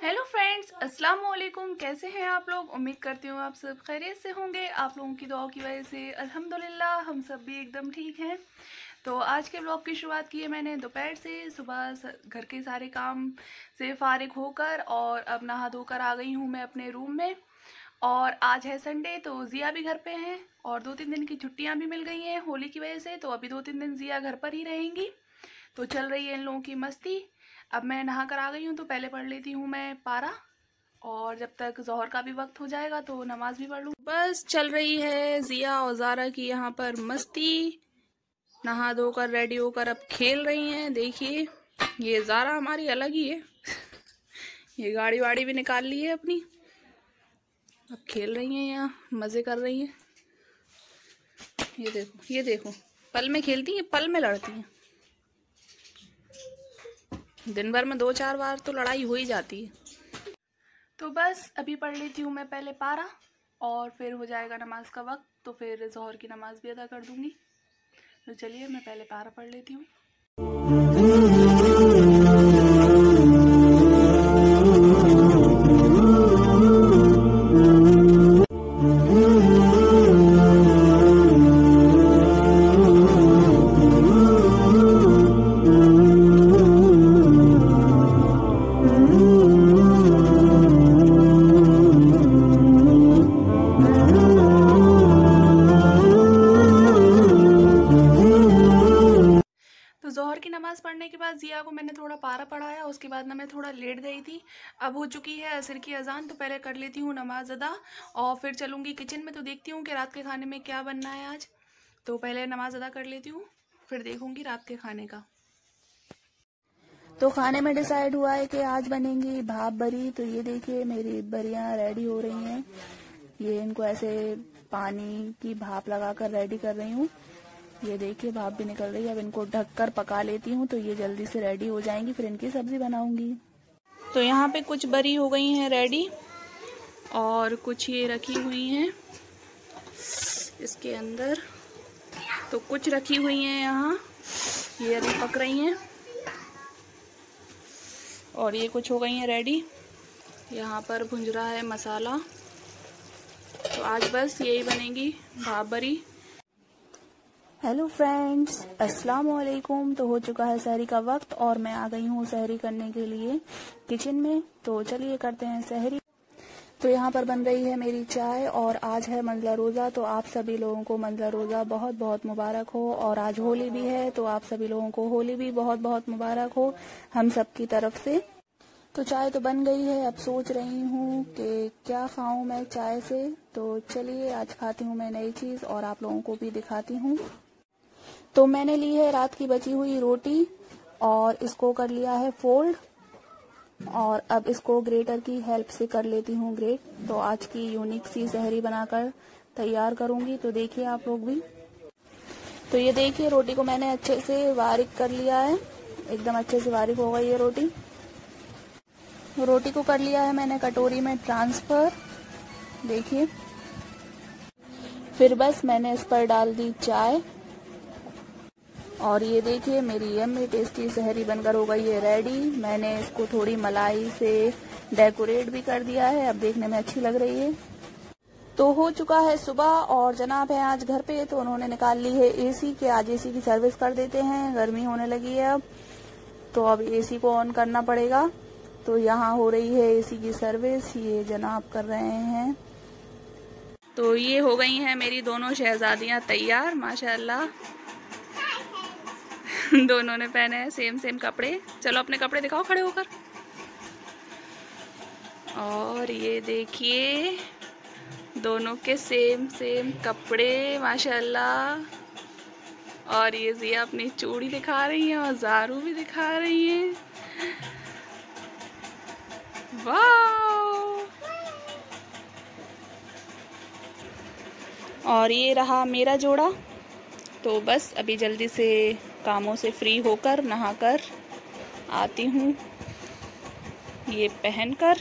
Hello friends, अस्सलाम वालेकुम। कैसे हैं आप लोग? उम्मीद करती हूँ आप सब खैरियत से होंगे। आप लोगों की दुआओं की वजह से अल्हम्दुलिल्लाह हम सब भी एकदम ठीक हैं। तो आज के ब्लॉग की शुरुआत की है मैंने दोपहर से। सुबह घर के सारे काम से फारिग होकर और अब नहा धोकर आ गई हूँ मैं अपने रूम में। और आज है संडे, तो ज़िया भी घर पे हैं और 2-3 दिन की छुट्टियाँ भी मिल गई हैं होली की वजह से। तो अभी 2-3 दिन ज़िया घर पर ही रहेंगी। तो चल रही है इन लोगों की मस्ती। अब मैं नहा कर आ गई हूँ तो पहले पढ़ लेती हूँ मैं पारा, और जब तक ज़ोहर का भी वक्त हो जाएगा तो नमाज भी पढ़ लूँ। बस चल रही है ज़िया और ज़ारा की यहाँ पर मस्ती। नहा धोकर रेडी होकर अब खेल रही हैं। देखिए, ये ज़ारा हमारी अलग ही है। ये गाड़ी वाड़ी भी निकाल ली है अपनी, अब खेल रही हैं, यहाँ मज़े कर रही हैं। ये देखो, ये देखो, पल में खेलती हैं, पल में लड़ती हैं। दिन भर में 2-4 बार तो लड़ाई हो ही जाती है। तो बस अभी पढ़ लेती हूँ मैं पहले पारा, और फिर हो जाएगा नमाज का वक्त तो फिर ज़ोहर की नमाज भी अदा कर दूँगी। तो चलिए मैं पहले पारा पढ़ लेती हूँ। ज़ोहर की नमाज़ पढ़ने के बाद ज़िया को मैंने थोड़ा पारा पढ़ाया। उसके बाद ना मैं थोड़ा लेट गई थी। अब हो चुकी है असर की अजान, तो पहले कर लेती हूँ नमाज अदा और फिर चलूँगी किचन में। तो देखती हूँ कि रात के खाने में क्या बनना है आज। तो पहले नमाज अदा कर लेती हूँ, फिर देखूँगी रात के खाने का। तो खाने में डिसाइड हुआ है कि आज बनेंगी भाप बरी। तो ये देखिए मेरी बरियाँ रेडी हो रही हैं। ये इनको ऐसे पानी की भाप लगाकर रेडी कर रही हूँ। ये देखिए भाप भी निकल रही है। अब इनको ढककर पका लेती हूँ तो ये जल्दी से रेडी हो जाएंगी, फिर इनकी सब्जी बनाऊंगी। तो यहाँ पे कुछ बरी हो गई हैं रेडी, और कुछ ये रखी हुई हैं इसके अंदर। तो कुछ रखी हुई हैं यहाँ, ये अभी पक रही हैं, और ये कुछ हो गई हैं रेडी। यहाँ पर भुंज रहा है मसाला। तो आज बस यही बनेगी भाप बरी। हेलो फ्रेंड्स, अस्सलाम वालेकुम। तो हो चुका है सहरी का वक्त और मैं आ गई हूँ सहरी करने के लिए किचन में। तो चलिए करते हैं सहरी। तो यहाँ पर बन रही है मेरी चाय, और आज है मंज़ला रोज़ा। तो आप सभी लोगों को मंज़ला रोज़ा बहुत बहुत मुबारक हो। और आज होली भी है, तो आप सभी लोगों को होली भी बहुत बहुत मुबारक हो हम सब की तरफ से। तो चाय तो बन गई है, अब सोच रही हूँ कि क्या खाऊं मैं चाय से। तो चलिए आज खाती हूँ मैं नई चीज़ और आप लोगों को भी दिखाती हूँ। तो मैंने ली है रात की बची हुई रोटी और इसको कर लिया है फोल्ड, और अब इसको ग्रेटर की हेल्प से कर लेती हूँ ग्रेट। तो आज की यूनिक सी सहरी बनाकर तैयार करूंगी। तो देखिए आप लोग भी। तो ये देखिए रोटी को मैंने अच्छे से बारीक कर लिया है, एकदम अच्छे से बारीक हो गई है रोटी। रोटी को कर लिया है मैंने कटोरी में ट्रांसफर, देखिए। फिर बस मैंने इस पर डाल दी चाय, और ये देखिए मेरी यम्मी टेस्टी सहरी बनकर हो गई है रेडी। मैंने इसको थोड़ी मलाई से डेकोरेट भी कर दिया है, अब देखने में अच्छी लग रही है। तो हो चुका है सुबह और जनाब है आज घर पे। तो उन्होंने निकाल ली है एसी, के आज एसी की सर्विस कर देते हैं, गर्मी होने लगी है अब। तो अब एसी को ऑन करना पड़ेगा। तो यहाँ हो रही है एसी की सर्विस, ये जनाब कर रहे हैं। तो ये हो गई हैं मेरी दोनों शहजादियाँ तैयार, माशाल्लाह। दोनों ने पहने हैं सेम सेम कपड़े। चलो अपने कपड़े दिखाओ खड़े होकर। और ये देखिए दोनों के सेम सेम कपड़े, माशाल्लाह। और ये ज़िया अपनी चूड़ी दिखा रही है और ज़ारू भी दिखा रही है। वाह! और ये रहा मेरा जोड़ा। तो बस अभी जल्दी से कामों से फ्री होकर नहाकर आती हूँ ये पहनकर।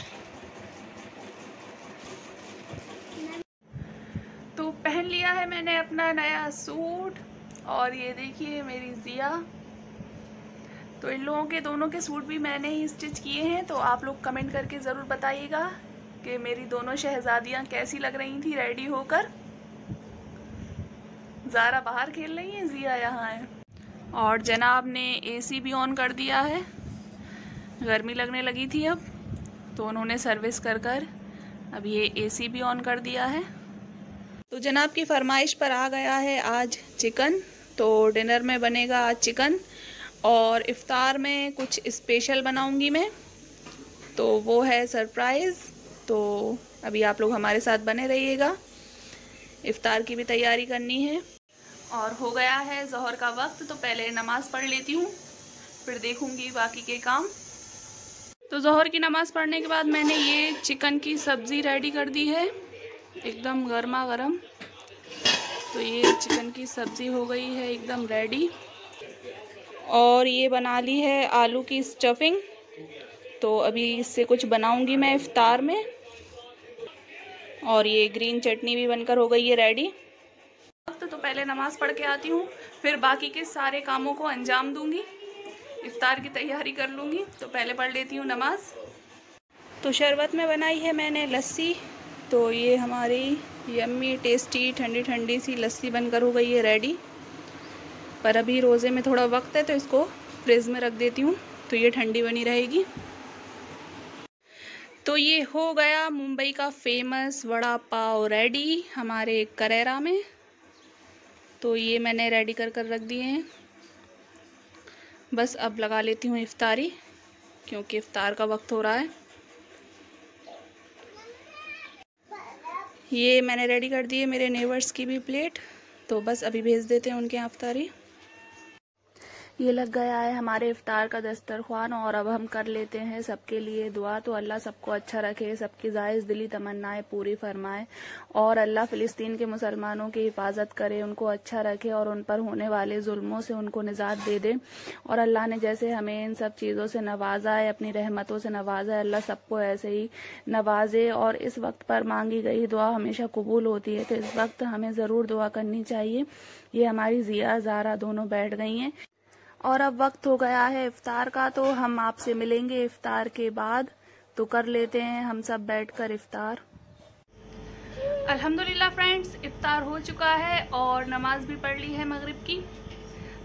तो पहन लिया है मैंने अपना नया सूट, और ये देखिए मेरी ज़िया। तो इन लोगों के दोनों के सूट भी मैंने ही स्टिच किए हैं। तो आप लोग कमेंट करके ज़रूर बताइएगा कि मेरी दोनों शहजादियाँ कैसी लग रही थी रेडी होकर। ज़ारा बाहर खेल रही है, जिया यहाँ है। और जनाब ने एसी भी ऑन कर दिया है, गर्मी लगने लगी थी अब, तो उन्होंने सर्विस कर अब ये एसी भी ऑन कर दिया है। तो जनाब की फरमाइश पर आ गया है आज चिकन। तो डिनर में बनेगा आज चिकन और इफ्तार में कुछ स्पेशल बनाऊंगी मैं, तो वो है सरप्राइज़। तो अभी आप लोग हमारे साथ बने रहिएगा, इफ्तार की भी तैयारी करनी है। और हो गया है ज़ोहर का वक्त, तो पहले नमाज़ पढ़ लेती हूँ, फिर देखूँगी बाकी के काम। तो ज़ोहर की नमाज़ पढ़ने के बाद मैंने ये चिकन की सब्ज़ी रेडी कर दी है, एकदम गर्मा गर्म। तो ये चिकन की सब्ज़ी हो गई है एकदम रेडी। और ये बना ली है आलू की स्टफिंग। तो अभी इससे कुछ बनाऊँगी मैं इफ्तार में। और ये ग्रीन चटनी भी बनकर हो गई है रेडी। तो पहले नमाज़ पढ़ के आती हूँ, फिर बाकी के सारे कामों को अंजाम दूंगी, इफ्तार की तैयारी कर लूँगी। तो पहले पढ़ लेती हूँ नमाज़। तो शरबत में बनाई है मैंने लस्सी। तो ये हमारी यम्मी टेस्टी ठंडी ठंडी सी लस्सी बनकर हो गई है रेडी। पर अभी रोज़े में थोड़ा वक्त है तो इसको फ्रिज में रख देती हूँ, तो ये ठंडी बनी रहेगी। तो ये हो गया मुंबई का फेमस वड़ा पाव रेडी हमारे करेरा में। तो ये मैंने रेडी कर रख दिए हैं। बस अब लगा लेती हूँ इफ्तारी, क्योंकि इफ्तार का वक्त हो रहा है। ये मैंने रेडी कर दी है मेरे नेबर्स की भी प्लेट। तो बस अभी भेज देते हैं उनके यहाँ इफ्तारी। ये लग गया है हमारे इफ्तार का दस्तरख्वान और अब हम कर लेते हैं सबके लिए दुआ। तो अल्लाह सबको अच्छा रखे, सबकी जायज़ दिली तमन्नाएं पूरी फरमाए और अल्लाह फ़िलिस्तीन के मुसलमानों की हिफाजत करे, उनको अच्छा रखे और उन पर होने वाले जुल्मों से उनको निजात दे दे। और अल्लाह ने जैसे हमें इन सब चीज़ों से नवाजा है, अपनी रहमतों से नवाजा है, अल्लाह सबको ऐसे ही नवाजे। और इस वक्त पर मांगी गई दुआ हमेशा कबूल होती है, तो इस वक्त हमें ज़रूर दुआ करनी चाहिए। ये हमारी जिया ज़ारा दोनों बैठ गई हैं और अब वक्त हो गया है इफ्तार का। तो हम आपसे मिलेंगे इफ्तार के बाद। तो कर लेते हैं हम सब बैठकर इफ्तार। अल्हम्दुलिल्लाह फ्रेंड्स, इफ्तार हो चुका है और नमाज भी पढ़ ली है मगरिब की।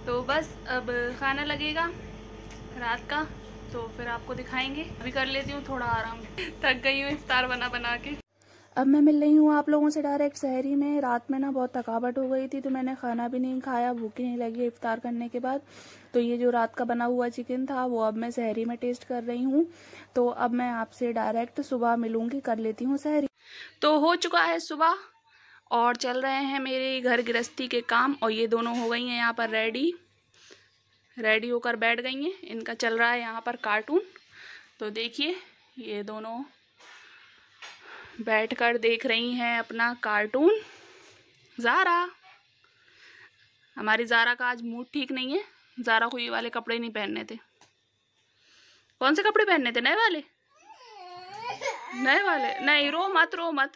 तो बस अब खाना लगेगा रात का, तो फिर आपको दिखाएंगे। अभी कर लेती हूँ थोड़ा आराम, थक गई हूँ इफ्तार बना बना के। अब मैं मिल रही हूँ आप लोगों से डायरेक्ट सहरी में। रात में ना बहुत थकावट हो गई थी, तो मैंने खाना भी नहीं खाया, भूख नहीं लगी इफ्तार करने के बाद। तो ये जो रात का बना हुआ चिकन था वो अब मैं सहरी में टेस्ट कर रही हूँ। तो अब मैं आपसे डायरेक्ट सुबह मिलूंगी, कर लेती हूँ सहरी। तो हो चुका है सुबह और चल रहे हैं मेरे घर गृहस्थी के काम। और ये दोनों हो गई हैं यहाँ पर रेडी होकर बैठ गई हैं। इनका चल रहा है यहाँ पर कार्टून। तो देखिए ये दोनों बैठकर देख रही हैं अपना कार्टून। ज़ारा, हमारी ज़ारा का आज मूड ठीक नहीं है। ज़ारा को ये वाले कपड़े नहीं पहनने थे। कौन से कपड़े पहनने थे? नए वाले? नए वाले नहीं, रो मत।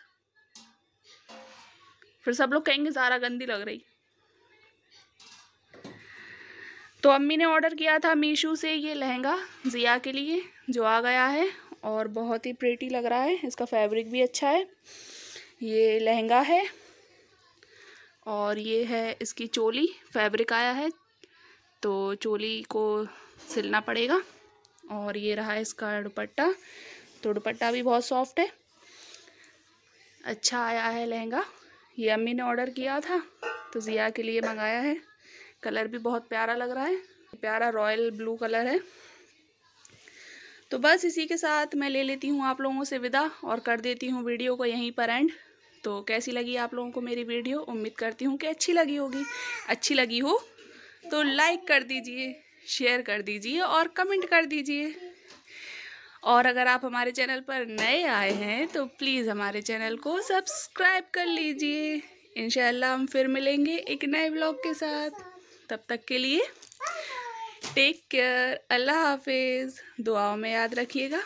फिर सब लोग कहेंगे ज़ारा गंदी लग रही। तो अम्मी ने ऑर्डर किया था मीशो से ये लहंगा जिया के लिए, जो आ गया है और बहुत ही प्रेटी लग रहा है। इसका फैब्रिक भी अच्छा है। ये लहंगा है और ये है इसकी चोली। फैब्रिक आया है तो चोली को सिलना पड़ेगा। और ये रहा इसका दुपट्टा। तो दुपट्टा भी बहुत सॉफ्ट है, अच्छा आया है लहंगा। ये अम्मी ने ऑर्डर किया था तो जिया के लिए मंगाया है। कलर भी बहुत प्यारा लग रहा है, प्यारा रॉयल ब्लू कलर है। तो बस इसी के साथ मैं ले लेती हूँ आप लोगों से विदा और कर देती हूँ वीडियो को यहीं पर एंड। तो कैसी लगी आप लोगों को मेरी वीडियो? उम्मीद करती हूँ कि अच्छी लगी होगी। अच्छी लगी हो तो लाइक कर दीजिए, शेयर कर दीजिए और कमेंट कर दीजिए। और अगर आप हमारे चैनल पर नए आए हैं तो प्लीज़ हमारे चैनल को सब्सक्राइब कर लीजिए। इंशाल्लाह हम फिर मिलेंगे एक नए व्लॉग के साथ। तब तक के लिए टेक केयर, अल्लाह हाफिज़। दुआओं में याद रखिएगा।